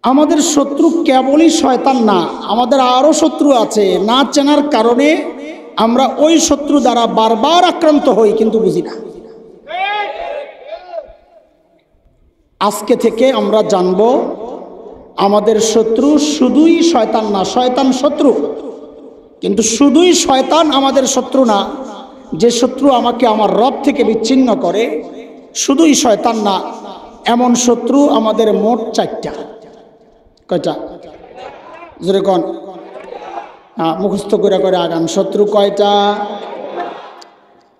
আমাদের শত্রু কেবলই শয়তান না, আমাদের আরও শত্রু আছে। না চেনার কারণে আমরা ওই শত্রু দ্বারা বারবার আক্রান্ত হই, কিন্তু বুঝি না। আজকে থেকে আমরা জানব আমাদের শত্রু শুধুই শয়তান না, শয়তান শত্রু, কিন্তু শুধুই শয়তান আমাদের শত্রু না। যে শত্রু আমাকে আমার রব থেকে বিচ্ছিন্ন করে শুধুই শয়তান না, এমন শত্রু আমাদের মোট 4টা। কয়টা? জোরে কোন? মুখস্থ করে করে আগান। শত্রু কয়টা?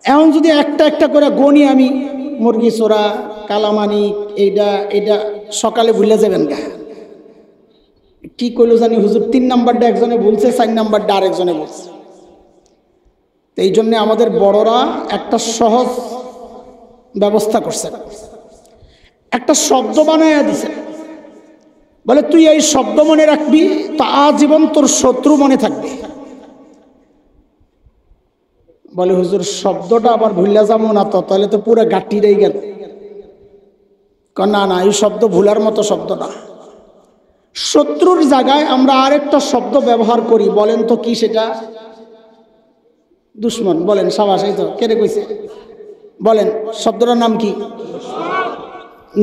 এখন যদি একটা একটা করে গণি আমি, মুরগি চোরা, কালামানিক, এইটা সকালে ভুলে যাবেন গা। কি কইলো জানি হুজুর, 3 নাম্বারটা একজনে বলছে, 4 নাম্বারটা আরেকজনে বলছে। এই জন্য আমাদের বড়রা একটা সহজ ব্যবস্থা করছে, একটা শব্দ বানাইয়া দিছে। বলে তুই এই শব্দ মনে রাখবি তো আজীবন তোর শত্রু মনে থাকবে। বলে হুজুর শব্দটা আবার ভুলে যাবো না তো, তাহলে তো পুরো গাঁটিটাই গেল। না না, এই শব্দ ভুলার মতো শব্দ না। শত্রুর জায়গায় আমরা আরেকটা শব্দ ব্যবহার করি, বলেন তো কি সেটা? দুশ্মন। বলেন, সাবাস, এই তো। কেড়ে কইছে? বলেন, শব্দটার নাম কি?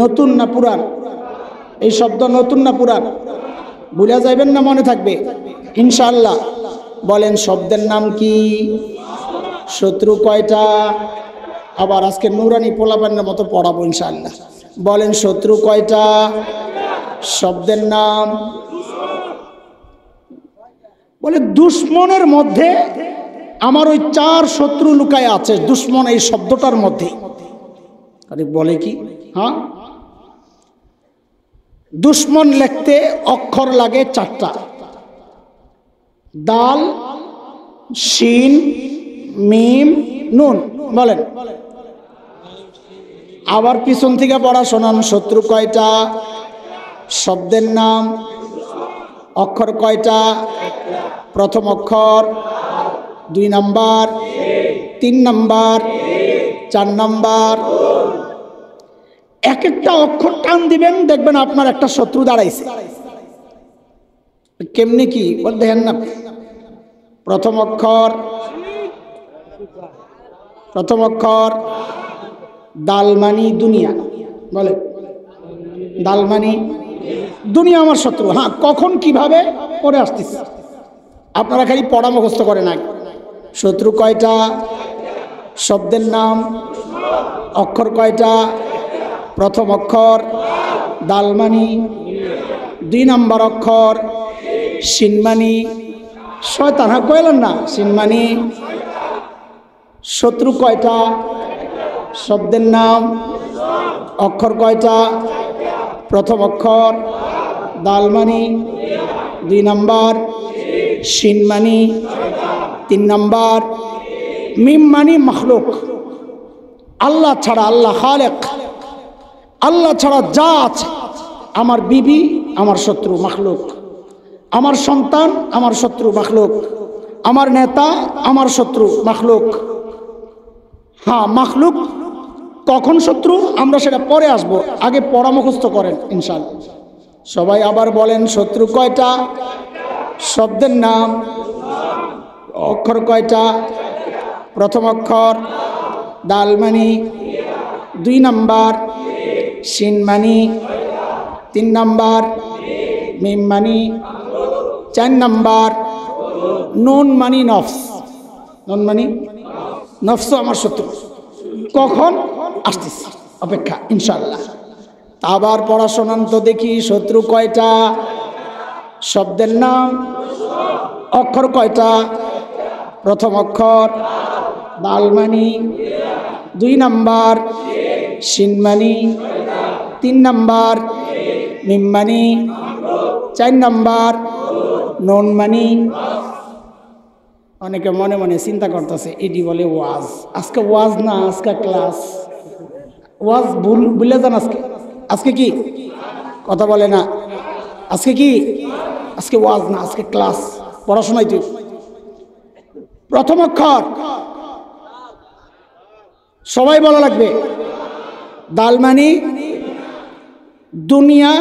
নতুন না পুরান? এই শব্দ নতুন না পুরান? ভুলে যাইবেন না, মনে থাকবে ইনশাআল্লাহ। বলেন, শব্দের নাম কি? শত্রু কয়টা? আবার আজকে নুরানি পোলাপানের মতো পড়াবো ইনশাআল্লাহ। বলেন, শত্রু কয়টা? শব্দের নাম? বলে দুশ্মনের মধ্যে আমার ওই 4 শত্রু লুকায় আছে। দুশ্মন এই শব্দটার মধ্যে। আরে বলে কি? হ্যাঁ, দুশ্মন লিখতে অক্ষর লাগে 4টা। দাল, শিন, মিম, নুন। বলেন, আবার পিছন থেকে পড়া শোনান। শত্রু কয়টা? শব্দের নাম? অক্ষর কয়টা? প্রথম অক্ষর, 2 নাম্বার, 3 নাম্বার, 4 নাম্বার। এক একটা অক্ষর টান দিবেন, দেখবেন আপনার একটা শত্রু দাঁড়াইছে। কেমনি কি বল দেখেন না। প্রথম অক্ষর, প্রথম অক্ষর দাল মানি দুনিয়া। বলে, দাল মানি দুনিয়া আমার শত্রু। হ্যাঁ, কখন কিভাবে পরে আসতেছে, আপনারা খালি পড়া মুখস্থ করেন আগে। শত্রু কয়টা? শব্দের নাম? অক্ষর কয়টা? প্রথম অক্ষর দালমানি, 2 নাম্বার অক্ষর শিনমানি। শয়তান, হ্যাঁ কইলেন না? শিনমানি। শত্রু কয়টা? শব্দের নাম? অক্ষর কয়টা? প্রথম অক্ষর দালমানি, 2 নাম্বার শিনমানি, 3 নাম্বার মিম মানি মখলুক। আল্লাহ ছাড়া, আল্লাহ খালেক, আল্লাহ ছাড়া যা আছে, আমার বিবি আমার শত্রু মখলুক, আমার সন্তান আমার শত্রু মখলুক, আমার নেতা আমার শত্রু মখলুক। হ্যাঁ, মখলুক কখন শত্রু আমরা সেটা পরে আসব, আগে পড়া মুখস্থ করেন ইনশাআল্লাহ। সবাই আবার বলেন, শত্রু কয়টা? শব্দের নাম? অক্ষর কয়টা? প্রথম অক্ষর দালমানি, 2 নাম্বার শিনমানি, 3 নাম্বার মিম মানি, 4 নাম্বার নুন মানি নফস। নুন মানি নফস আমার শত্রু। কখন আসতেছি, অপেক্ষা ইনশাআল্লাহ। আবার পড়াশোনান তো দেখি। শত্রু কয়টা? শব্দের নাম? অক্ষর কয়টা? প্রথম অক্ষর দালমানি, 2 নাম্বার শিনমানি, 3 নাম্বার মিমমানি, 4 নাম্বার নুন মানি। অনেকে মনে মনে চিন্তা করতেছে এটি বলে ওয়াজ। আজকে ওয়াজ না, আজকে ক্লাস। ওয়াজ ভুলে যান আজকে। আজকে কি কথা বলে না? আজকে কি? আজকে ওয়াজ না, আজকে ক্লাস, পড়াশোনায়। তুই প্রথম অক্ষর সবাই বলা লাগবে। দাল মানি দুনিয়া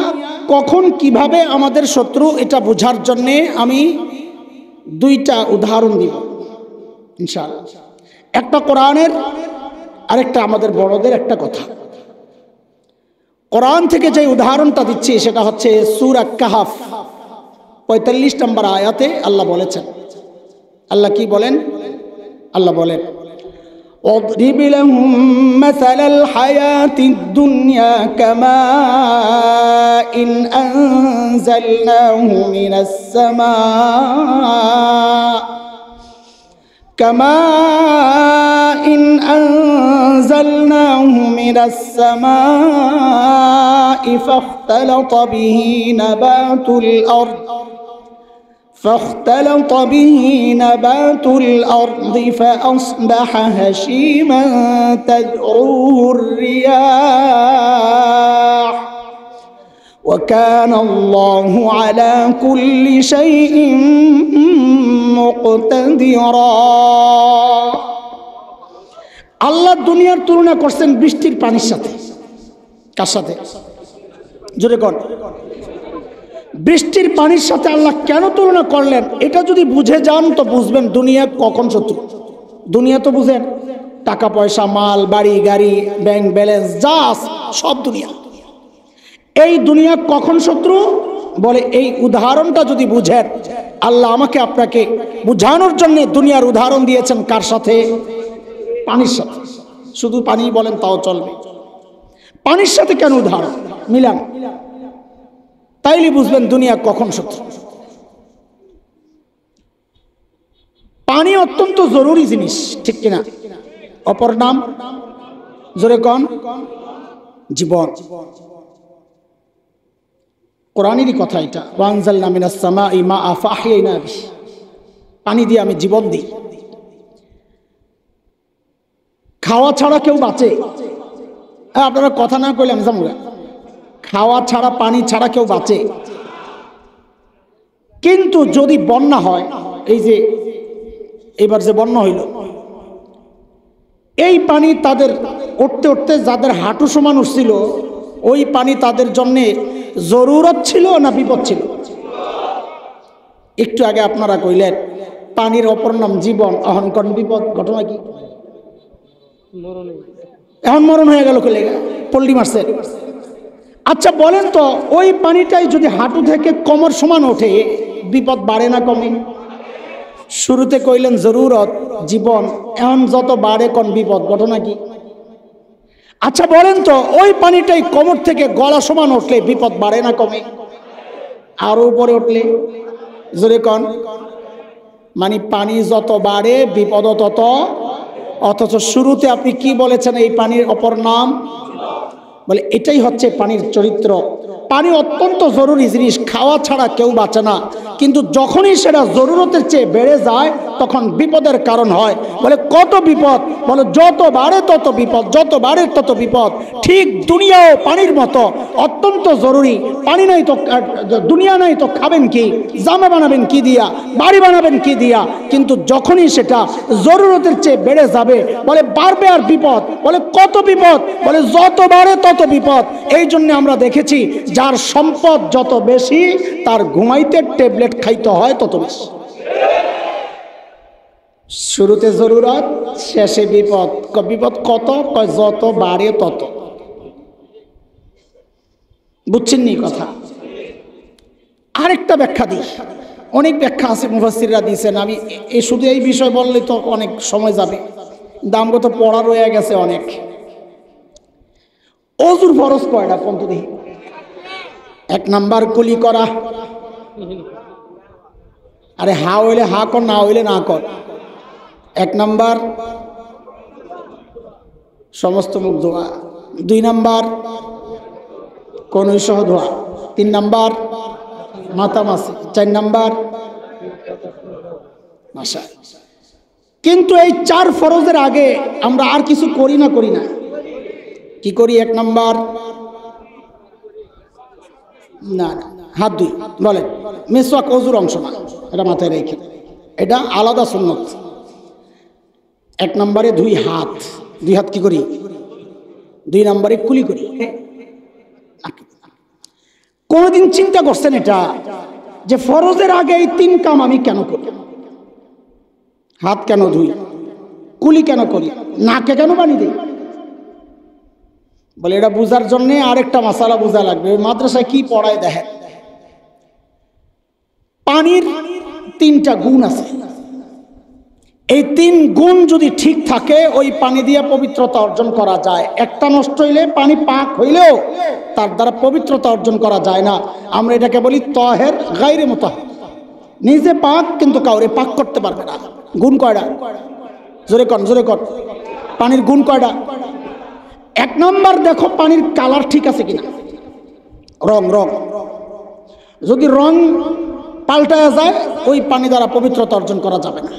কখন কিভাবে আমাদের শত্রু এটা বোঝার জন্যে আমি দুইটা উদাহরণ দিব ইনশাআল্লাহ। একটা কোরআনের, আরেকটা আমাদের বড়দের একটা কথা। কোরআন থেকে যে উদাহরণটা দিচ্ছি সেটা হচ্ছে সূরা কাহফ ৪৫ নম্বর আয়াতে আল্লাহ বলেছেন। আল্লাহ কি বলেন? আল্লাহ বলেন, واضرب لهم مثل الحياة الدنيا كماء أنزلناه من السماء فاختلط به نبات الأرض فأصبح هشيما تذروه الرياح وكان الله على كل شيء مقتدرا। আল্লাহ দুনিয়ার তুলনা করছেন বৃষ্টির পানির সাথে। কার সাথে? জোরে কোন? বৃষ্টির পানির সাথে আল্লাহ কেন তুলনা করলেন? এটা যদি বুঝে যান তো বুঝবেন দুনিয়া কখন শত্রু। দুনিয়া তো বুঝেন, টাকা পয়সা, মাল, বাড়ি, গাড়ি, ব্যাংক ব্যালেন্স যা আছে সব দুনিয়া। এই দুনিয়া কখন শত্রু বলে এই উদাহরণটা যদি বুঝেন, আল্লাহ আমাকে আপনাকে বুঝানোর জন্য দুনিয়ার উদাহরণ দিয়েছেন। কার সাথে? পানির সাথে। শুধু পানি বলেন তাও চলবে। পানির সাথে কেন উদাহরণ মিলান? তাইলে বুঝবেন দুনিয়া কখন শত্রু। পানি অত্যন্ত জরুরি জিনিস, ঠিক কিনা? অপর নাম জোরে কোন? জীবন। কোরআনেরই কথা এটা, ওয়ানজালনা মিনাস সামাই মাআ ফাহইনা বিহি, পানি দিয়ে আমি জীবন দিই। খাওয়া ছাড়া কেউ বাঁচে? আপনারা কথা না কইলে আমি যাবো। খাওয়া ছাড়া, পানি ছাড়া কেউ বাঁচে? কিন্তু যদি বন্যা হয়, এই যে এবার যে বন্যা হইল, এই পানি তাদের উঠতে উঠতে যাদের হাঁটু সমান উঠছিল, ওই পানি তাদের জন্য জরুরত ছিল না বিপদ ছিল? একটু আগে আপনারা কইলেন পানির অপর নাম জীবন, এখন কোন বিপদ? ঘটনা কি? এখন মরণ হয়ে গেল, পল্লী মারছে। আচ্ছা বলেন তো, ওই পানিটাই যদি হাঁটু থেকে কোমর সমান ওঠে, বিপদ বাড়ে না কমে? শুরুতে কইলেন জরুরত, জীবন, এখন যত বাড়ে কোন বিপদ? ঘটনা কি? আচ্ছা বলেন তো, ওই পানিটাই কোমর থেকে গলা সমান উঠলে বিপদ বাড়ে না কমে? আরো উপরে উঠলে? জোরে কোন? মানে পানি যত বাড়ে বিপদ তত। অথচ শুরুতে আপনি কি বলেছেন? এই পানির অপর নাম বলে এটাই হচ্ছে পানির চরিত্র। পানি অত্যন্ত জরুরি জিনিস, খাওয়া ছাড়া কেউ বাঁচে না। কিন্তু যখনই সেটা জরুরতের চেয়ে বেড়ে যায় তখন বিপদের কারণ হয়। বলে কত বিপদ? বলে যত বাড়ে তত বিপদ, যত বাড়ে তত বিপদ। ঠিক দুনিয়াও পানির মতো অত্যন্ত জরুরি। পানি নাই তো দুনিয়া নাই তো খাবেন কি? জামা বানাবেন কি দিয়া? বাড়ি বানাবেন কি দিয়া? কিন্তু যখনই সেটা জরুরতের চেয়ে বেড়ে যাবে বলে বাড়বে আর বিপদ। বলে কত বিপদ? বলে যত বাড়ে তত বিপদ। এই জন্য আমরা দেখেছি যার সম্পদ যত বেশি তার ঘুমাইতে ট্যাবলেট খাইতে হয় তত বেশি। শুরুতে জরুরত, শেষে বিপদ। বিপদ কত? যত বাড়ে তত। বুঝছেন নি কথা? আরেকটা ব্যাখ্যা দিই, অনেক ব্যাখ্যা আছে মুফাসসিররা দিয়েছেন। আমি শুধু এই বিষয় বললে তো অনেক সময় যাবে, দামগত পড়া রয়ে গেছে অনেক। অজুর ফরজ কয়টা কোন তো দেখি? 1 নাম্বার কুলি করা। আরে হা হইলে হা কর, না হইলে না কর। 1 নাম্বার সমস্ত মুখ ধোয়া। 2 নাম্বার কনুই সহ ধোয়া। 3 নাম্বার মাথা মাসি। 4 নাম্বার মাসা। কিন্তু এই 4 ফরজের আগে আমরা আর কিছু করি না? করি না? কি করি? 1 নাম্বার না, হাত ধুই। বলে মিসওয়াক ওযুর অংশ না, এটা মাথায় রেখে, এটা আলাদা সুন্নত। 1 নম্বরে ধুই হাত, 2 হাত কি করি? 2 নম্বরে কুলি করি। কোনোদিন চিন্তা করছেন এটা যে ফরজের আগে এই 3 কাম আমি কেন করি? হাত কেন ধুই, কুলি কেন করি, নাকে কেন পানি দিই? বলে এটা বুঝার জন্য আরেকটা মাসালা বোঝা লাগবে। মাদ্রাসায় কি পড়ায় দেখেন, পানির 3টা গুণ আছে। এই 3 গুণ যদি ঠিক থাকে ওই পানি দিয়ে পবিত্রতা অর্জন করা যায়। একটা নষ্ট হইলে, পানি পাক হইলেও তার দ্বারা পবিত্রতা অর্জন করা যায় না। আমরা এটাকে বলি তাহের গায়রে মুতাহহার। নিজে পাক কিন্তু কাউরে পাক করতে পারবে না। গুণ কয়টা? জোরে কর, জোরে কর। পানির গুণ কয়টা? 1 নম্বর দেখো পানির কালার ঠিক আছে কিনা, রং। যদি রং পাল্টায় যায় ওই পানি দ্বারা পবিত্রতা অর্জন করা যাবে না।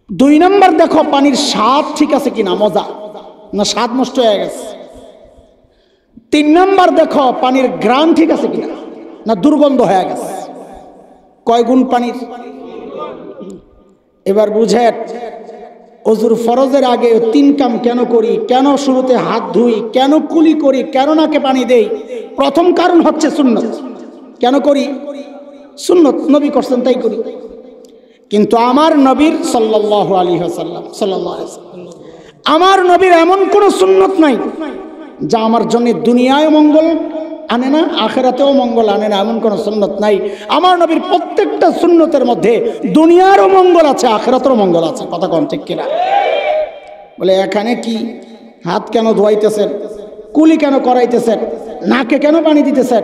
2 নম্বর দেখো পানির স্বাদ ঠিক আছে কিনা, মজা না স্বাদ নষ্ট হয়ে গেছে। 3 নম্বর দেখো পানির ঘ্রাণ ঠিক আছে কিনা, না দুর্গন্ধ হয়ে গেছে। কয় গুণ পানির? এবার বুঝেন ওযুর ফরজের আগে 3 কাম কেন করি, কেন শুরুতে হাত ধুই, কেন কুলি করি, কেন নাকে পানি দেই? প্রথম কারণ হচ্ছে সুন্নত। কেন করি? সুন্নত, নবী করছেন তাই করি। কিন্তু আমার নবীর সাল্লাল্লাহু আলাইহি ওয়াসাল্লাম আমার নবীর এমন কোন সুন্নত নাই যা আমার জন্য দুনিয়ায় মঙ্গল আনে না, আখিরাতেও মঙ্গল আনে না। এমন কোন সুন্নত নাই। আমার নবীর প্রত্যেকটা সুন্নতের মধ্যে দুনিয়ারও মঙ্গল আছে, আখিরাতেরও মঙ্গল আছে। কথা কোন ঠিক কিনা? বলে এখানে কি হাত কেন ধোয়াইতেছেন, কুলি কেন করাইতেছেন, নাকে কেন পানি দিতেছেন?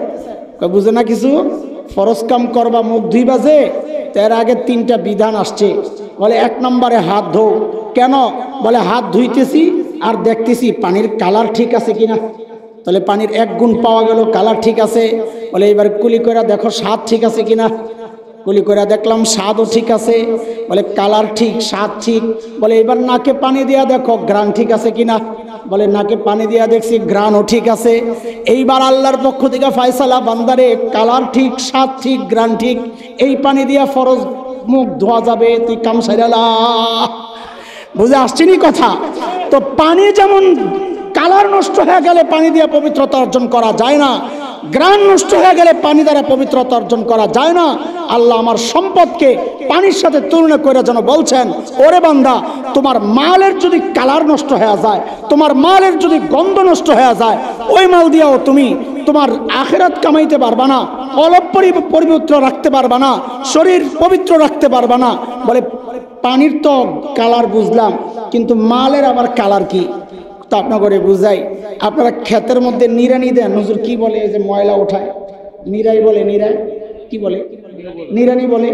বুঝে না কিছু। ফরজ কাম করবা মুখ ধুইবা যে, তার আগে 3টা বিধান আসছে। বলে 1 নম্বরে হাত ধো। কেন? বলে হাত ধুইতেছি আর দেখতেছি পানির কালার ঠিক আছে কিনা। তাহলে পানির 1 গুণ পাওয়া গেল, কালার ঠিক আছে। বলে এবার কুলি করে দেখো স্বাদ ঠিক আছে কিনা। কুলি করে দেখলাম স্বাদও ঠিক আছে। বলে কালার ঠিক, স্বাদ ঠিক। বলে এবার নাকে পানি দিয়া দেখো ঘ্রাণ ঠিক আছে কিনা। বলে নাকে পানি দিয়া দেখছি ঘ্রাণও ঠিক আছে। এইবার আল্লাহর পক্ষ থেকে ফয়সালা, বান্দারে কালার ঠিক, স্বাদ ঠিক, ঘ্রাণ ঠিক, এই পানি দিয়া ফরজ মুখ ধোয়া যাবে, তুই কাম সাইরালা। বুঝে আসছেনি কথা? তো পানি যেমন কালার নষ্ট হয়ে গেলে পানি দিয়ে পবিত্রতা অর্জন করা যায় না, ঘ্রাণ নষ্ট হয়ে গেলে পানি দ্বারা পবিত্রতা অর্জন করা যায় না। আল্লাহ আমার সম্পদকে পানির সাথে তুলনা করে যেন বলছেন, ওরে বান্দা, তোমার মালের যদি কালার নষ্ট হয়ে যায়, তোমার মালের যদি গন্ধ নষ্ট হয়ে যায়, ওই মাল দিয়েও তুমি তোমার আখিরাত কামাইতে পারবা না, অলপ পবিত্র রাখতে পারবা না, শরীর পবিত্র রাখতে পারবা না। বলে পানির তো কালার বুঝলাম, কিন্তু মালের আবার কালার কি? তো আপনাকে বুঝাই। আপনারা ক্ষেতের মধ্যে নিড়ানি দেন, হুজুর কি বলে? এই যে ময়লা ওঠায়, নিড়াই বলে, নিড়াই কি বলে? নিড়ানি বলে।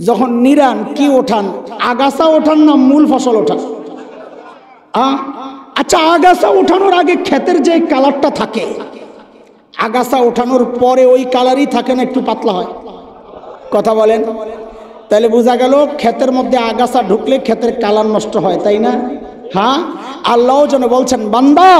যখন নিড়ান কি ওঠান, আগাছা ওঠান না মূল ফসল ওঠান? আচ্ছা, আগাছা ওঠানোর আগে ক্ষেতের যে কালারটা থাকে, আগাছা ওঠানোর পরে ওই কালারই থাকে না একটু পাতলা হয়? কথা বলেন। তাহলে বোঝা গেল ক্ষেতের মধ্যে আগাছা ঢুকলে ক্ষেতের কালার নষ্ট হয়, তাই না? হ্যাঁ, আল্লাহ যেন বলছেন, বান্দা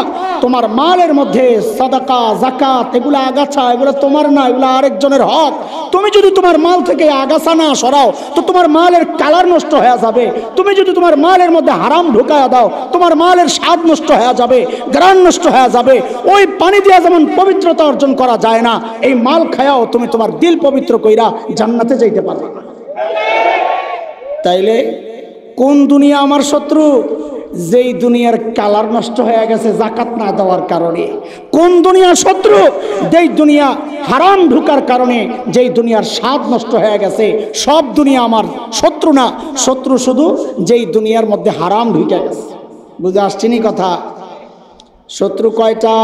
তোমার মালের মধ্যে সাদাকা, যাকাত, এগুলো আগাছা, এগুলো তোমার না, এগুলো আরেকজনের হক। তুমি যদি তোমার মাল থেকে আগাছা না সরাও তো তোমার মালের কালার নষ্ট হয়ে যাবে। তুমি যদি তোমার মালের মধ্যে হারাম ঢুকায়া দাও, তোমার মালের স্বাদ নষ্ট হয়ে যাবে, ঘ্রাণ নষ্ট হয়ে যাবে। ওই পানি দিয়ে যেমন পবিত্রতা অর্জন করা যায় না, এই মাল খায়াও তুমি তোমার দিল পবিত্র কইরা জান্নাতে যাইতে পারবে না। তাইলে কোন দুনিয়া আমার শত্রু? যেই দুনিয়ার কালার নষ্ট হয়ে গেছে যাকাত না দেওয়ার কারণে। কোন দুনিয়ার শত্রু? যেই দুনিয়া হারাম ঢুকার কারণে, যেই দুনিয়ার স্বাদ নষ্ট হয়ে গেছে। সব দুনিয়া আমার শত্রু না, শত্রু শুধু যেই দুনিয়ার মধ্যে হারাম ঢুকে গেছে। বুঝে আসছেনি কথা? শত্রু কয়টা?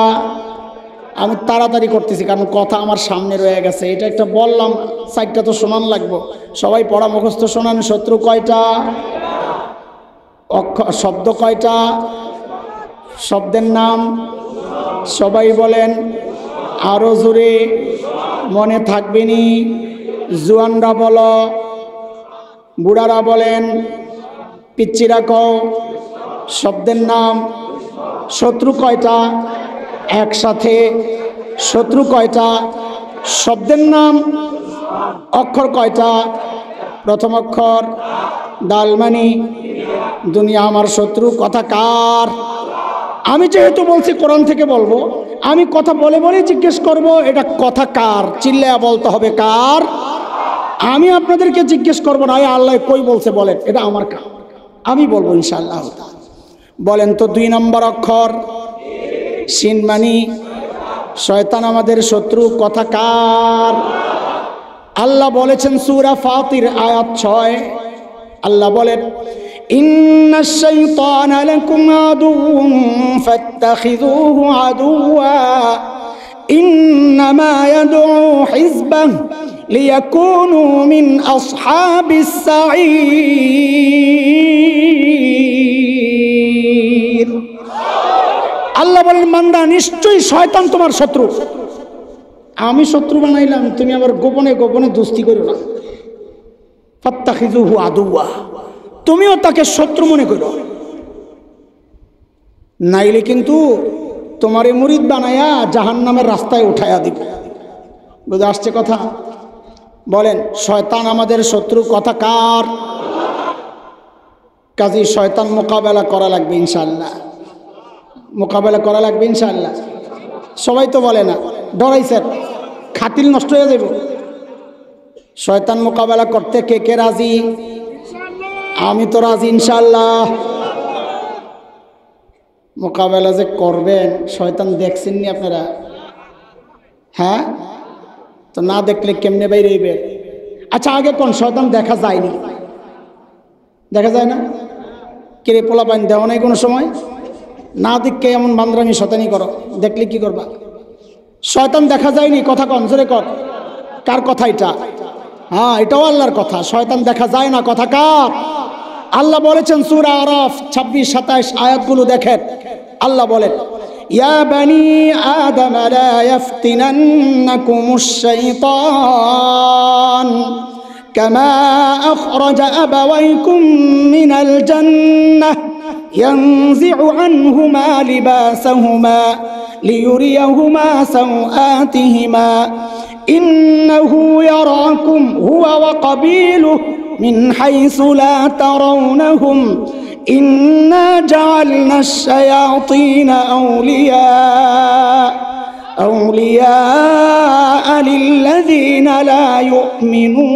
আমি তাড়াতাড়ি করতেছি কারণ কথা আমার সামনে রয়ে গেছে। এটা একটা বললাম, 4টা তো শোনান লাগবো। সবাই পড়া মুখস্থ শোনান। শত্রু কয়টা? শব্দ কয়টা? শব্দের নাম সবাই বলেন আরো জোরে, মনে থাকবেনি। জুয়ানরা বলো, বুড়ারা বলেন, পিচ্চিরা কও। শব্দের নাম। শত্রু কয়টা? একসাথে। শত্রু কয়টা? শব্দের নাম। অক্ষর কয়টা? প্রথম অক্ষর দালমানি। দুনিয়া আমার শত্রু। কথা কার? আমি যেহেতু বলছি কোরআন থেকে বলবো, আমি কথা বলে বলে জিজ্ঞেস করব এটা কথা কার, চিল্লায়া বলতে হবে কার। আমি আপনাদেরকে জিজ্ঞেস করবো না আল্লাহ কই বলছে বলেন, এটা আমার কাজ, আমি বলবো ইনশাআল্লাহ। বলেন তো 2 নম্বর অক্ষর সিন মানি শয়তান আমাদের শত্রু, কথা কার? আল্লাহ বলেছেন সূরা ফাতির আয়াত 6, আল্লাহ বলেন ইন্নাশ শাইতানা লাকুম আদুউন ফাত্তাখিযুহু আদুওয়া ইন্নামা ইয়াদউ হিজবাহু লিয়াকুনু মিন আসহাবিস সাঈর। আল্লাহ বলেন বান্দা নিশ্চয়ই শয়তান তোমার শত্রু, আমি শত্রু বানাইলাম, তুমি আবার গোপনে গোপনে দোস্তি করো না। ফাত্তাখিযুহু আদুওয়া, তুমিও তাকে শত্রু মনে করো, নাইলে কিন্তু তোমারে মুরিদ বানায়া জাহান্নামের রাস্তায় উঠাইয়া দিব। বুঝে আসছে কথা? বলেন শয়তান আমাদের শত্রু, কথা কার? কাজী শয়তান মোকাবেলা করা লাগবে ইনশাআল্লাহ, মোকাবেলা করা লাগবে ইনশাআল্লাহ। সবাই তো বলে না, ডরাইছেন, খাতিল নষ্ট হয়ে যাব। শয়তান মোকাবেলা করতে কে কে রাজি? আমি তো রাজি ইনশাআল্লাহ। মোকাবেলা যে করবেন, শয়তান দেখছেননি আপনারা? হ্যাঁ, তো না দেখলে কেমনে বাইরে হইবে? আচ্ছা আগে কোন শয়তান দেখা যায়নি, দেখা যায় না? কিরে পোলা পাইন দেওয়া নাই কোনো সময়? না দেখকে এমন বান্দরামি শয়তানি করো, দেখলে কি করবা? শয়তান দেখা যায়নি, কথা কন জোরে কর। কার কথা এটা? হ্যাঁ, এটাও আল্লাহর কথা। শয়তান দেখা যায় না, কথা কার? আল্লাহ বলেছেন সূরা আরাফ 26-27 আয়াতগুলো দেখেন। আল্লাহ বলেন ইয়া বানি আদম লা ইয়াফতিনান্নাকুমুশ শাইতান কামা আখরাজা আবাওয়াইকুম মিনাল জান্নাহ ইয়ানজি'ু আনহুমা লিবাসাহুমা লিয়ুরিয়াহুমা সাওআতিহিমা ইন্নাহু ইয়ারাকুম হুয়া ওয়া কাবিলুহু মিন হাইসু লা তারাউনাহুম ইন্না জাআলনা আশ-শায়াতিনা আউলিয়া লিল্লাযীনা লা ইউমিনুন।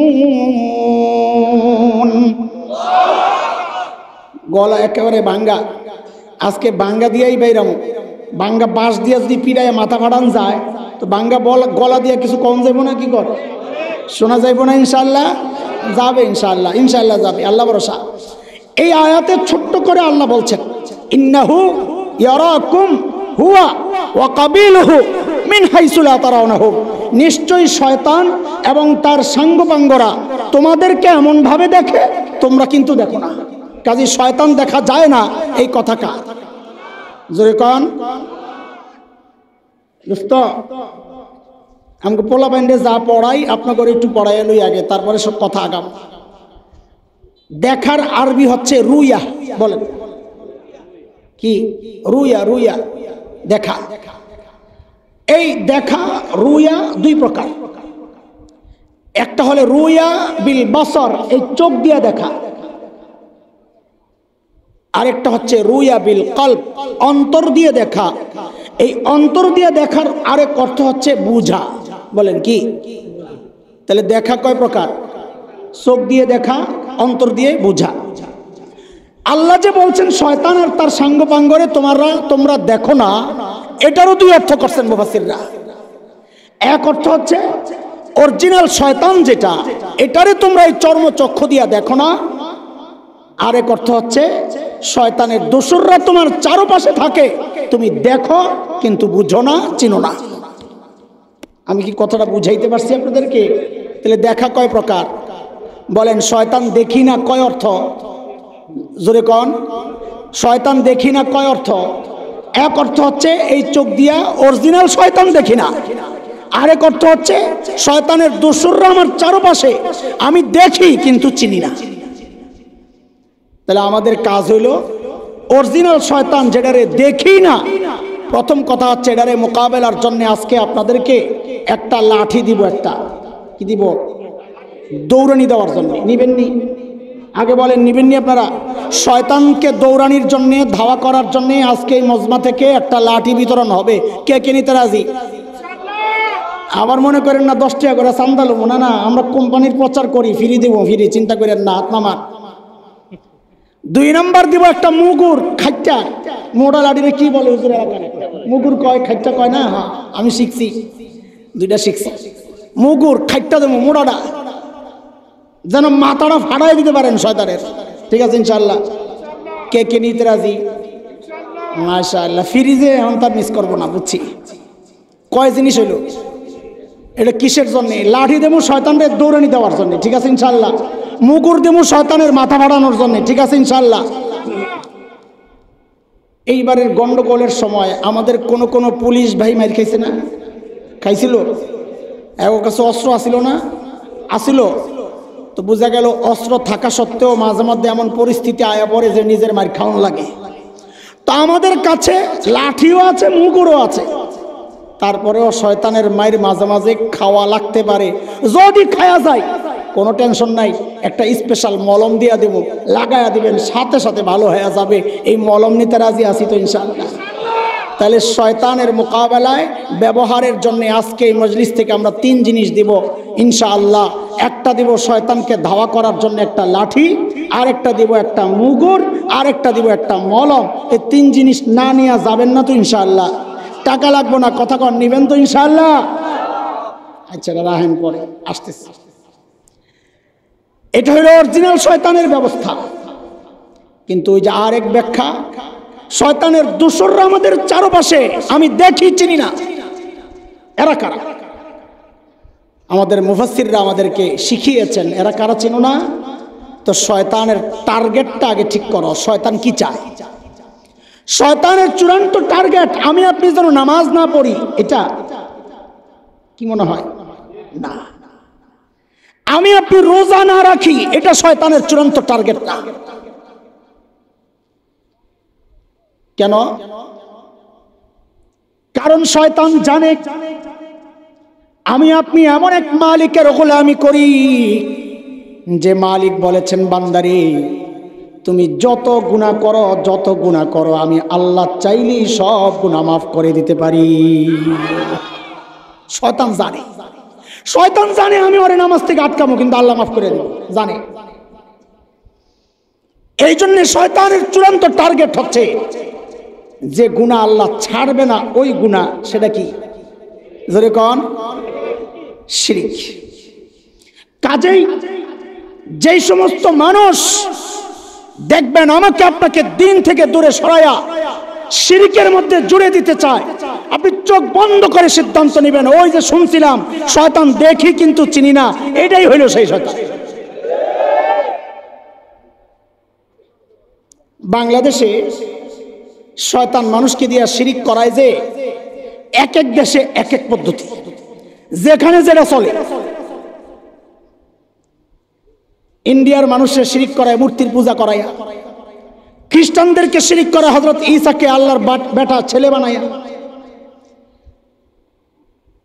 গলা একেবারে ভাঙ্গা, আজকে ভাঙ্গা দিয়েই বাইরাম। ভাঙ্গা বাঁশ দিয়ে যদি পিড়ায় মাথা ফাটান যায় তো ভাঙ্গা গলা দিয়ে কিছু কম যাইব না? কি কর শোনা যাইব না? ইনশাআল্লাহ যাবে, ইনশাআল্লাহ, ইনশাআল্লাহ যাবে, আল্লাহ ভরসা। এই আয়াতে ছোট্ট করে আল্লাহ বলছেন ইন্নাহু ইয়ারাকুম হুয়া ওয়া কাবিলুহু মিন হাইসু লা তারাউনাহুম, নিশ্চয়ই শয়তান এবং তার সাঙ্গপাঙ্গরা তোমাদেরকে এমন ভাবে দেখে তোমরা কিন্তু দেখো না। কাজে শয়তান দেখা যায় না, এই কথা কার? জোরে কন। দোস্ত আমাকে পোলা বাইন্ডে যা পড়াই আপনাকে একটু পড়াই লই আগে, তারপরে সব কথা আগাম। দেখার আরবি হচ্ছে রুইয়া। বলেন কি? রুইয়া, রুইয়া দেখা। এই দেখা রুইয়া 2 প্রকার। একটা হলে রুইয়া বিল বসর, এই চোখ দিয়ে দেখা। আরেকটা হচ্ছে রুইয়া বিল কলব, অন্তর দিয়ে দেখা। এই অন্তর দিয়ে দেখার আরেক অর্থ হচ্ছে বুঝা। বলেন কি? তাহলে দেখা কয় প্রকার? চোখ দিয়ে দেখা, অন্তর দিয়ে বুঝা। আল্লাহ যে বলছেন শয়তান আর তার সাঙ্গপাঙ্গরে তোমরা দেখো না, এটারও 2 অর্থ করছেন মুফাসসিররা। এক অর্থ হচ্ছে অরিজিনাল শয়তান যেটা, এটারে তোমরা এই চর্মচক্ষু দিয়া দেখো না। আরেক অর্থ হচ্ছে শয়তানের দোসররা তোমার চারপাশে থাকে, তুমি দেখো কিন্তু বুঝো না, চিনো না। আমি কি কথাটা বুঝাইতে পারছি আপনাদেরকে? তাহলে দেখা কয় প্রকার? বলেন শয়তান দেখি না কয় অর্থ? জোরে কন। শয়তান দেখি না কয় অর্থ? এক অর্থ হচ্ছে এই চোখ দিয়া অরিজিনাল শয়তান দেখি না। আরেক অর্থ হচ্ছে শয়তানের দোসররা আমার চারপাশে, আমি দেখি কিন্তু চিনি না। তাহলে আমাদের কাজ হইল অরিজিনাল শয়তান যেটারে দেখি না, প্রথম কথা হচ্ছে এটারে মোকাবেলার জন্য আজকে আপনাদেরকে একটা লাঠি দিব। একটা কি দিব? দৌড়ানি দেওয়ার জন্য। নিবেন নি? আগে বলেন নিবেন নি আপনারা? শয়তানকে দৌড়ানির জন্যে, ধাওয়া করার জন্যে আজকে এই মজমা থেকে একটা লাঠি বিতরণ হবে। কে কে নিতে রাজি? আবার মনে করেন না 10 টাকা করে চান্দা লবো, না না, আমরা কোম্পানির প্রচার করি, ফ্রি দেবো, ফ্রি, চিন্তা করেন না, হাত নামান। 2 নম্বর দিব একটা মুগুর খাইটা। মোড়া লাঠিরে কি বলে হুজুর? মুগুর কয়, খাইটা কয় না? হ্যাঁ, আমি শিখছি, 2টা শিখছি। মুগুর খাইটা দেবো, মোড়াটা যেন মাথাটা ফাটাই দিতে পারেন শয়তানের। ঠিক আছে ইনশাআল্লাহ? কে কে নিতে রাজি? মাশাআল্লাহ। ফ্রিজে এখন তার মিস করবো না, বুঝছি। কয় জিনিস হইল এটা? কিসের জন্যে? লাঠি দেবো শয়তানরে দৌড়ানি দেওয়ার জন্য, ঠিক আছে ইনশাআল্লাহ। মুগুর দেবো শয়তানের মাথা ফাটানোর জন্য, ঠিক আছে ইনশাআল্লাহ। এইবারের গন্ডগোলের সময় আমাদের কোন পুলিশ ভাই মার খাইছে না? খাইছিল? ওর কাছে অস্ত্র আসিল না? আসিল। তো বোঝা গেল অস্ত্র থাকা সত্ত্বেও মাঝে মধ্যে এমন পরিস্থিতি আয়া পড়ে যে নিজের মার খাওয়ান লাগে। তা আমাদের কাছে লাঠিও আছে, মুগুরও আছে, তারপরেও শয়তানের মায়ের মাঝে মাঝে খাওয়া লাগতে পারে। যদি খাওয়া যায় কোনো টেনশন নাই, একটা স্পেশাল মলম দিয়া দেব, লাগায়া দিবেন, সাথে সাথে ভালো হয়ে যাবে। এই মলম নিতে রাজি আছি তো ইনশাআল্লাহ? তাহলে শয়তানের মোকাবেলায় ব্যবহারের জন্য আজকে এই মজলিস থেকে আমরা 3 জিনিস দিব ইনশাআল্লাহ। একটা দিব শয়তানকে ধাওয়া করার জন্য একটা লাঠি, আরেকটা দিব একটা মুগুর, আরেকটা দিব একটা মলম। এই 3 জিনিস না নিয়ে যাবেন না তো ইনশাআল্লাহ? টাকা লাগবো না, কথা কন, নিবেন তো ইনশাআল্লাহ? আচ্ছা রাহেন, পরে আসতেছি। এটা হলো অরিজিনাল শয়তানের ব্যবস্থা। কিন্তু ওই যে আরেক ব্যাখ্যা, শয়তানের দোসররা আমাদের চারপাশে, আমি দেখি, চিনি না এরা কারা। আমাদের মুফাসসিররা আমাদেরকে শিখিয়েছেন এরা কারা, চিনো না? তো শয়তানের টার্গেটটা আগে ঠিক করো। শয়তান কি চায়? শয়তানের চূড়ান্ত টার্গেট আমি আপনি যেন নামাজ না পড়ি, এটা কি মনে হয়? না। আমি আপনি রোজা না রাখি, এটা শয়তানের চূড়ান্ত টার্গেট না। কেন? কারণ শয়তান জানে আমি আপনি এমন এক মালিকের গোলামি করি যে মালিক বলেছেন, বান্দারে তুমি যত গুনাহ করো আমি আল্লাহ চাইলেই সব গুনাহ মাফ করে দিতে পারি। শয়তান জানে আমি ওরে নামাজ থেকে আটকাবো, কিন্তু আল্লাহ মাফ করে দেব, জানে। এই জন্য শয়তানের চূড়ান্ত টার্গেট হচ্ছে যে গুনাহ আল্লাহ ছাড়বে না, ওই গুনাহ। সেটা কি? জোরে কোন? শিরক। কাজেই যেই সমস্ত মানুষ দেখবেন আমাকে আপনাকে দিন থেকে দূরে সরাইয়া শিরকের মধ্যে জুড়ে দিতে চায়, আপনি চোখ বন্ধ করে সিদ্ধান্ত নেবেন, ওই যে শুনছিলাম শয়তান দেখি কিন্তু চিনি না, এটাই হইল সেই শয়তান। বাংলাদেশে শয়তান মানুষকে দিয়া শিরিক করায় যে এক এক দেশে এক এক পদ্ধতি, যেখানে যেটা চলে। ইন্ডিয়ার মানুষের শিরিক করায় মূর্তির পূজা করায়, খ্রিস্টানদেরকে শিরিক করে হযরত ঈসাকে আল্লাহর বেটা ছেলে বানায়া,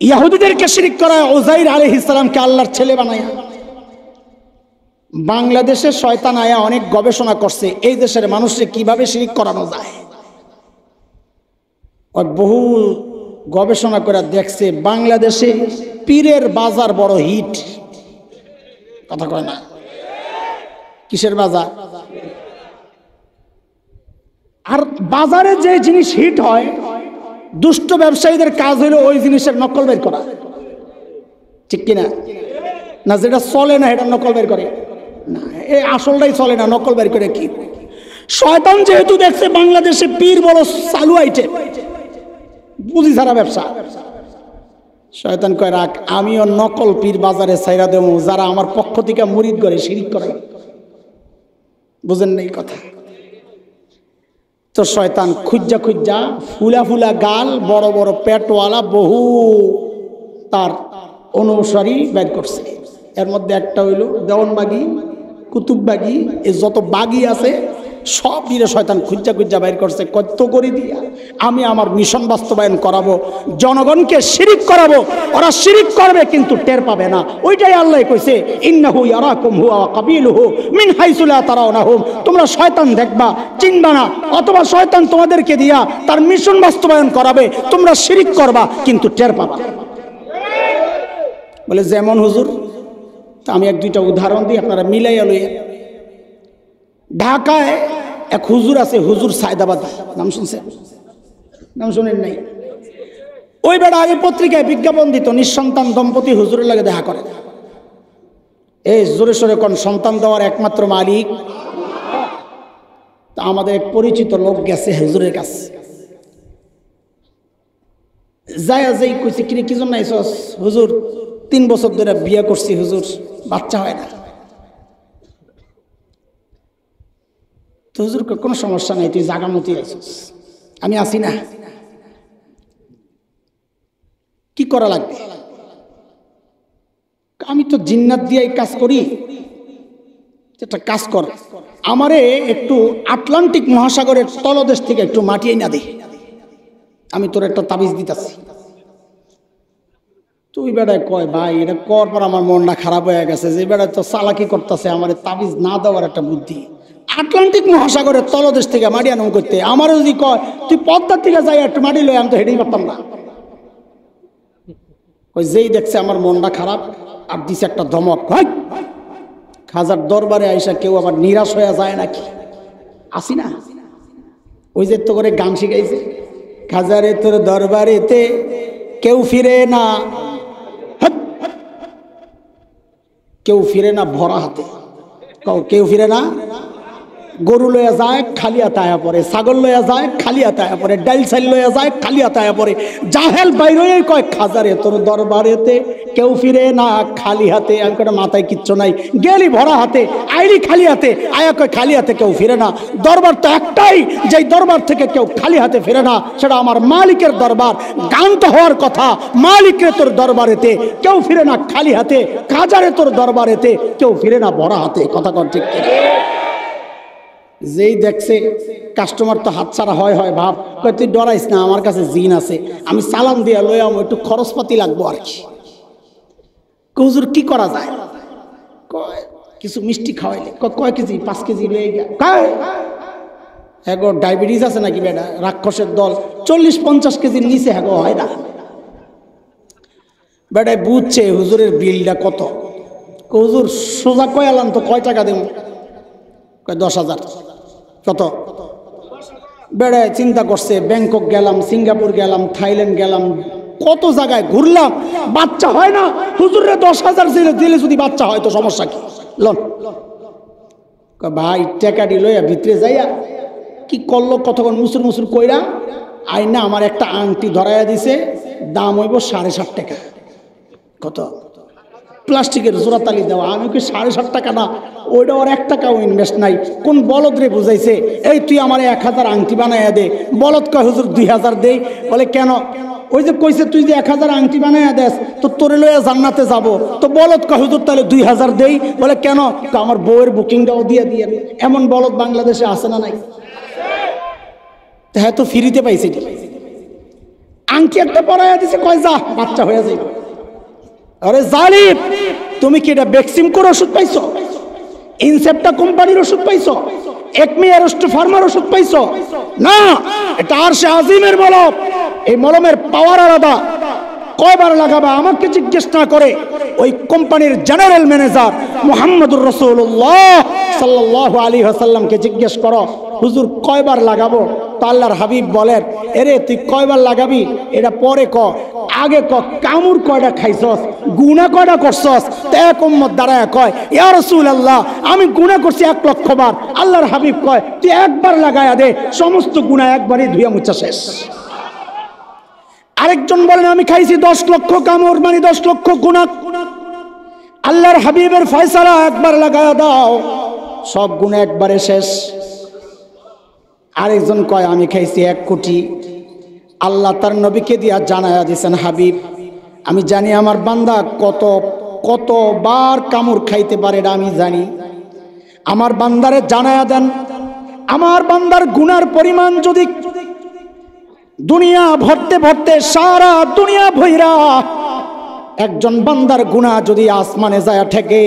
ইহুদিদেরকে শিরিক করায় উযাইর আলাইহিস সালামকে আল্লাহর ছেলে বানায়া। বাংলাদেশে শয়তান আয়া অনেক গবেষণা করছে এই দেশের মানুষকে কিভাবে শিরিক করানো যায়। বহু গবেষণা করে দেখছে বাংলাদেশে পীরের বাজার বড় হিট। কথা কয় না? কিসের বাজার? আর বাজারে যে জিনিস হিট হয়, দুষ্ট ব্যবসায়ীদের কাজ হলো ওই জিনিসের নকল বের করা, ঠিক কিনা? না, যেটা চলে না এটা নকল বের করে না, এই আসলটাই চলে না, নকল বের করে কি? শয়তান যেহেতু দেখছে বাংলাদেশে পীর বড় চালু আইটেম, বুঝি সারা ব্যবসা, শয়তান কয় রাখ, আমিও নকল পীর বাজারে ছাইরা দেবো যারা আমার পক্ষ থেকে মুরিদ করে শিরিক করে। বুঝেন না এই কথা? তো শয়তান খুঁজা ফুলা ফুলা গাল, বড় বড় পেটওয়ালা বহু তার অনুসারী বের করছে। এর মধ্যে একটা হইল দেওয়ানবাগি, কুতুববাগি, এই যত বাগি আছে সব দিনে শয়তান খুঁজা খুঁজা বাইর করছে, কত করে দিয়া আমি আমার মিশন বাস্তবায়ন করাবো, জনগণকে শিরিক করাবো। ওরা শিরিক করবে কিন্তু টের পাবে না। ওইটাই আল্লাহ কইছে, ইন্নাহু ইয়ারাকুম হুয়া ওয়া কাবিলুহু মিন হাইসু লা তারাউনাহুম। তোমরা শয়তান দেখবা, চিনবা না, অথবা শয়তান তোমাদেরকে দিয়া তার মিশন বাস্তবায়ন করাবে, তোমরা শিরিক করবা কিন্তু টের পাবা। বলে যেমন হুজুর, তা আমি এক দুইটা উদাহরণ দিই, আপনারা মিলাইয়া লইয়া। ঢাকায় এক হুজুর আছে, হুজুর সায়দাবাদী, নাম শুনছেন? নাম শুনেন নাই? ওই বেড়া আগে পত্রিকায় বিজ্ঞাপন দিত, নিঃসন্তান দম্পতি হুজুরের লাগে দেখা করে। এই জোরে সোরে কোন সন্তান দেওয়ার একমাত্র মালিক। তা আমাদের এক পরিচিত লোক গেছে হুজুরের কাছে, যায় যেই কইছে, কিনে কি জন্য আইসস? হুজুর 3 বছর ধরে বিয়ে করছি হুজুর, বাচ্চা হয় না। তো হুজুর কোনো সমস্যা নাই, তুই জাগা মতি আইসস, আমি আসি না, কি করা লাগবে? আমি তো জিন্নাত দিয়ে কাজ করি, একটা কাজ কর, আমারে একটু আটলান্টিক মহাসাগরের তলদেশ থেকে একটু মাটি এনে দে, আমি তোর একটা তাবিজ দিতেছি। তুই বেড়ায় কয়, ভাই এটা কর পর আমার মনটা খারাপ হয়ে গেছে, যে বেড়ায় তো চালাকি করতেছে, আমার তাবিজ না দেওয়ার একটা বুদ্ধি। আটলান্টিক মহাসাগরের তলদেশ থেকে মাটি আনম করতে, আমার যদি কয় তুই পদ্মার থেকে যাই একটু মাটি লই, আমি তো হেঁটেই পারতাম না। ওই যেই দেখছে আমার মনটা খারাপ, আর দিছে একটা ধমক, হয় খাজার দরবারে আইসা কেউ আবার নিরাশ হয়ে যায় নাকি? আসি না, ওই যে তো করে গান শিখাইছে, খাজারে তোর দরবারেতে কেউ ফিরে না, কেউ ফিরে না ভরা হাতে, কেউ ফিরে না। গরু লইয়া যায় খালি হাতে পরে, ছাগল লইয়া যায় খালি হাতে পরে, ডাইল চাইল লইয়া যায় খালি হাতে পরে। জাহেল বাইরে কয়, খাজারে তোর দরবারেতে কেউ ফিরে না খালি হাতে। আমি কয় মাথায় কিচ্ছু নাই, গেলি ভরা হাতে, আইলি খালি হাতে, আয়া কয় খালি হাতে কেউ ফিরে না। দরবার তো একটাই, যেই দরবার থেকে কেউ খালি হাতে ফিরে না সেটা আমার মালিকের দরবার। গান তো হওয়ার কথা, মালিকের তোর দরবারেতে কেউ ফিরে না খালি হাতে, খাজারে তোর দরবারেতে কেউ ফিরে না ভরা হাতে। কথা কর ঠিক কিনা? যেই দেখছে কাস্টমার তো হাত ছাড়া হয় ভাব, কয় তুই ডরাইস না, আমার কাছে জিন আছে, আমি সালাম দিয়া লইয়াম, একটু খরচপাতি লাগবো আর কি। হুজুর কি করা যায়? কয় কিছু মিষ্টি খাওয়াইলে। কয় কেজি? 5 কেজি লয়ে গিয়া। হ্যাগো ডায়াবেটিস আছে নাকি বেটা? রাক্ষসের দল, 40-50 কেজির নিচে হ্যাগো হয় না। বেটায় বুঝছে হুজুরের বিলটা কত। হুজুর সোজা কয় আলাম তো, কয় টাকা দেব? কয় 10,000। কত? বেড়ায় চিন্তা করছে, ব্যাংকক গেলাম, সিঙ্গাপুর গেলাম, থাইল্যান্ড গেলাম, কত জায়গায় ঘুরলাম, বাচ্চা হয় না। হুজুরে 10,000 দিলে যদি বাচ্চা হয় তো সমস্যা কি? লন ভাই টাকা দিল, ভিতরে যাইয়া কি করলো, কতক্ষণ মুসুর মুসুর কইরা আইনা আমার একটা আংটি ধরাইয়া দিছে, দাম হইব 7.5 টাকা। কত? প্লাস্টিকের জোড়াতালি দেওয়া। আমি কি 7.5 টাকা না, ওইটা ওর 1 টাকাও ইনভেস্ট নাই। কোন বলদ রে বুঝাইছে, এই তুই আমার 1000 আংটি বানাইয়া দে। বলদ কয় হুজুর 2000 দেই। বলে কেন? ওই যে কইছে তুই যে 1000 আংটি বানাইয়া দেস তো তোরে লইয়া জান্নাতে যাব। তো বলদ কয় হুজুর তাহলে 2000 দেই। বলে কেন? তো আমার বউয়ের বুকিংটাও দিয়ে দিয়ে। এমন বলদ বাংলাদেশে আছে না নাই? হ্যাঁ, তো ফ্রিতে পাইছে, আংটি একটা পরাইয়া দিছে, কয় যা বাচ্চা হয়ে যাইব। আরে জালিম, তুমি কি এটা বেক্সিমকোর ওষুধ পাইছো? ইনসেপ্টা কোম্পানির ওষুধ পাইছো? একমি অ্যারোস্টো ফার্মার ওষুধ পাইছো? না, এটা আরশে আজিমের মলম। এই মলমের পাওয়ার আলাদা। কয়বার লাগাবা আমাকে জিজ্ঞেস না করে ওই কোম্পানির জেনারেল ম্যানেজার মুহাম্মদুর রাসূলুল্লাহ সাল্লাল্লাহু আলাইহি ওয়াসাল্লামকে জিজ্ঞেস করো, হুজুর কয়বার লাগাবো? তো আল্লাহর হাবিব বলেন, এরে তুই কয়বার লাগাবি এটা পরে ক, আগে ক কামড় কয়টা খাইছস, গুনাহ কয়টা করছস। তো এক উম্মত দাঁড়ায় কয়, ইয়া রাসূলুল্লাহ আমি গুনাহ করছি 1 লক্ষ বার। আল্লাহর হাবিব কয়, তুই একবার লাগায়া দে, সমস্ত গুনাহ একবারই ধুইয়া মুছা শেষ। আরেকজন বলেন, আমি খাইছি 10 লক্ষ কামড়, মানে 10 লক্ষ গুনাহ। আল্লাহর হাবিবের ফয়সালা, একবার লাগায়া দাও, সব গুনাহ একবারে শেষ। আরেকজন কয়, আমি খাইছি 1 কোটি। আল্লাহ তার নবীকে দিয়া জানায়া দিয়েছেন, হাবিব আমি জানি আমার বান্দা কতবার কামড় খাইতে পারে, এটা আমি জানি। আমার বান্দারে জানায়া দেন আমার বান্দার গুনার পরিমাণ যদি দুনিয়া ভরতে ভরতে সারা দুনিয়া ভৈরা একজন বান্দার গুনাহ যদি আসমানে যায় ঠেকে,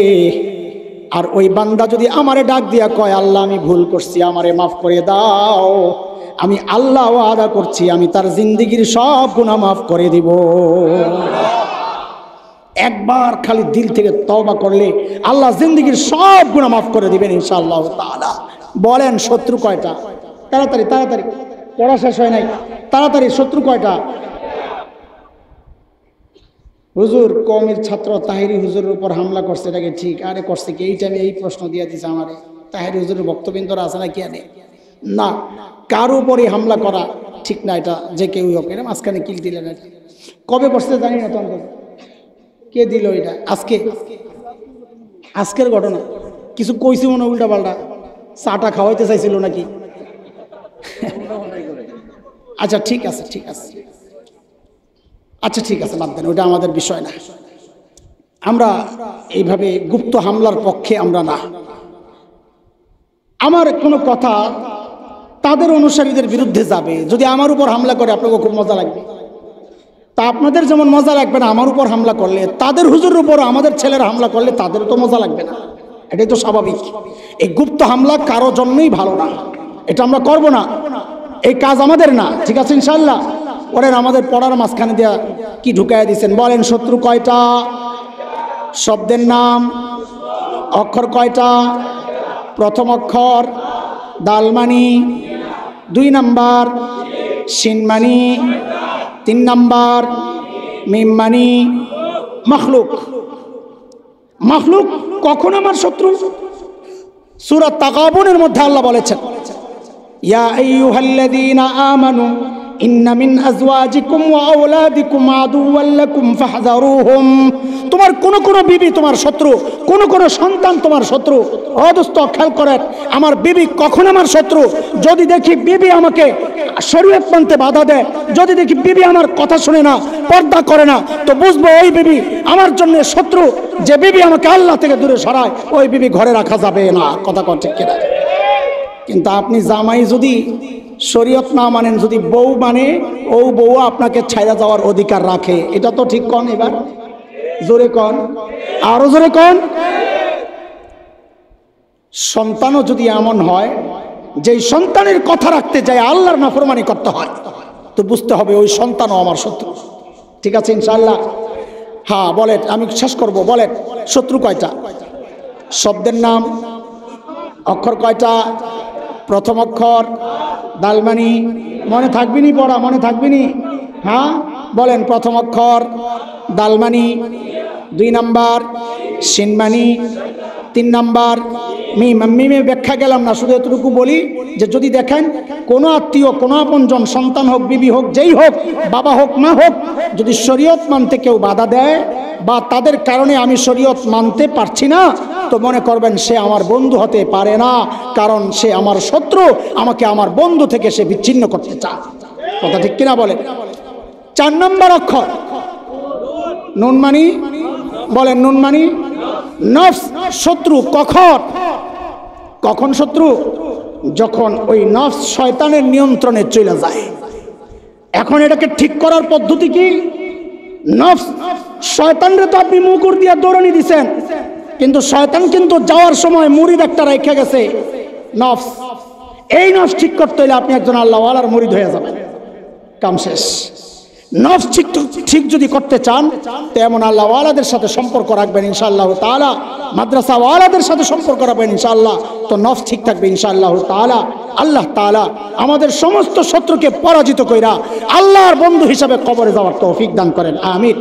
আর ওই বান্দা যদি আমারে ডাক দিয়া কয় আল্লাহ আমি ভুল করছি, আমারে মাফ করে দাও, আমি আল্লাহ ওয়াদা করছি আমি তার জিন্দেগীর সব গুনাহ মাফ করে দিব। একবার খালি দিল থেকে তওবা করলে আল্লাহ জিন্দেগীর সব গুনাহ মাফ করে দিবেন ইনশাআল্লাহ তাআলা। বলেন শত্রু কয়টা? তাড়াতাড়ি তাড়াতাড়ি, পড়া শেষ হয় নাই, তাড়াতাড়ি। শত্রু কয়টা? হুজুর কওমের ছাত্র তাহেরি হুজুরের উপর হামলা করছে, এটাকে ঠিক? আরে করছে কি? এই টাইমে এই প্রশ্ন দিয়ে দিছে আমারে। তাহেরি হুজুরের বক্তব্য আছে না কি? আনে না, কার উপরে হামলা করা ঠিক না, এটা যে কেউ হোক। এটা মাঝখানে কিল দিলেন, কবে করছে জানি না তো, কে দিল এটা? আজকে, আজকের ঘটনা। কিছু কইছি মনে উল্টা পাল্টা, চাটা খাওয়াইতে চাইছিল নাকি? আচ্ছা ঠিক আছে, ঠিক আছে, আচ্ছা ঠিক আছে, বাদ দেন, ওটা আমাদের বিষয় না। আমরা এইভাবে গুপ্ত হামলার পক্ষে আমরা না। আমার কোনো কথা তাদের অনুসারীদের বিরুদ্ধে যাবে, যদি আমার উপর হামলা করে আপনাকে খুব মজা লাগবে। তা আপনাদের যেমন মজা লাগবে না আমার উপর হামলা করলে, তাদের হুজুরের উপর আমাদের ছেলেরা হামলা করলে তাদের তো মজা লাগবে না। এটাই তো স্বাভাবিক। এই গুপ্ত হামলা কারো জন্যই ভালো না, এটা আমরা করব না, এই কাজ আমাদের না। ঠিক আছে ইনশাআল্লাহ। ওরেন আমাদের পড়ার মাঝখানে দিয়া কি ঢুকাইয়া দিচ্ছেন? বলেন শত্রু কয়টা? শব্দের নাম। অক্ষর কয়টা? প্রথম অক্ষর দালমানি, 2 নাম্বার শিনমানি, 3 নাম্বার মিমমানি। মখলুক, মখলুক কখন আমার শত্রু? সূরা তাগাবুনের মধ্যে আল্লাহ বলেছেন ইয়া আইয়ুহাল্লাযীনা আমানু ইন্না মিন আজওয়াজিকুম ওয়া আওলাদিকুম আদুওয়াল লাকুম ফাহযারুহুম। তোমার কোন বিবি তোমার শত্রু, কোন সন্তান তোমার শত্রু। ও দোস্ত খেয়াল করেন, আমার বিবি কখন আমার শত্রু? যদি দেখি বিবি আমাকে শরীয়ত মানতে বাধা দেয়, যদি দেখি বিবি আমার কথা শুনে না, পর্দা করে না, তো বুঝবো ওই বিবি আমার জন্য শত্রু। যে বিবি আমাকে আল্লাহ থেকে দূরে সরায়, ওই বিবি ঘরে রাখা যাবে না। কথা কন ঠিক কিনা? কিন্তু আপনি জামাই যদি শরীয়ত না মানেন, যদি বউ মানে, ও বউ আপনাকে ছাইরা যাওয়ার অধিকার রাখে। এটা তো ঠিক কন? এবার জোরে কন, আরো জোরে কন। সন্তানও যদি এমন হয় যে সন্তানের কথা রাখতে যায় আল্লাহর নাফরমানি করতে হয়, তো বুঝতে হবে ওই সন্তানও আমার শত্রু। ঠিক আছে ইনশাআল্লাহ? হ্যাঁ বলেন, আমি শেষ করব। বলেন শত্রু কয়টা? শব্দের নাম। অক্ষর কয়টা? প্রথম অক্ষর দালমানি। মনে থাকবিনি পড়া, মনে থাকবিনি? হ্যাঁ বলেন প্রথম অক্ষর দালমানি, 2 নাম্বার শিনমানি, 3 নাম্বার মিম। মিমে ব্যাখ্যা গেলাম না, শুধু এতটুকু বলি যে যদি দেখেন কোনো আত্মীয়, কোনো আপনজন, সন্তান হোক, বিবি হোক, যেই হোক, বাবা হোক, মা হোক, যদি শরীয়ত মানতে কেউ বাধা দেয় বা তাদের কারণে আমি শরীয়ত মানতে পারছি না, তো মনে করবেন সে আমার বন্ধু হতে পারে না, কারণ সে আমার শত্রু। আমাকে আমার বন্ধু থেকে সে বিচ্ছিন্ন করতে চায়। কথা ঠিক কিনা বলেন? 4 নাম্বার অক্ষর নুন মানি। বলেন নুন মানি। নফস শত্রু কখন? কখন শত্রু? যখন ওই নফস শয়তানের নিয়ন্ত্রণে চলে যায়। এখন এটাকে ঠিক করার পদ্ধতি কি? নফস শয়তানরে তো আপনি মুকুর দিয়া দৌড়ানি দিছেন, কিন্তু শয়তান কিন্তু যাওয়ার সময় মুরিদ একটা রেখে গেছে নফস। এই নফস ঠিক করতে হলে আপনি একজন আল্লাহওয়ালার মুরিদ হয়ে যাবেন, কাম শেষ। নফস ঠিক যদি করতে চান তো এমন আল্লাহওয়ালাদের সাথে সম্পর্ক রাখবেন ইনশাআল্লাহ তাআলা, মাদ্রাসাওয়ালাদের সাথে সম্পর্ক রাখবেন ইনশাআল্লাহ, তো নফস ঠিক থাকবে ইনশাআল্লাহ তাআলা। আল্লাহ তাআলা আমাদের সমস্ত শত্রুকে পরাজিত কইরা আল্লাহর বন্ধু হিসাবে কবরে যাওয়ার তৌফিক দান করেন, আমিন।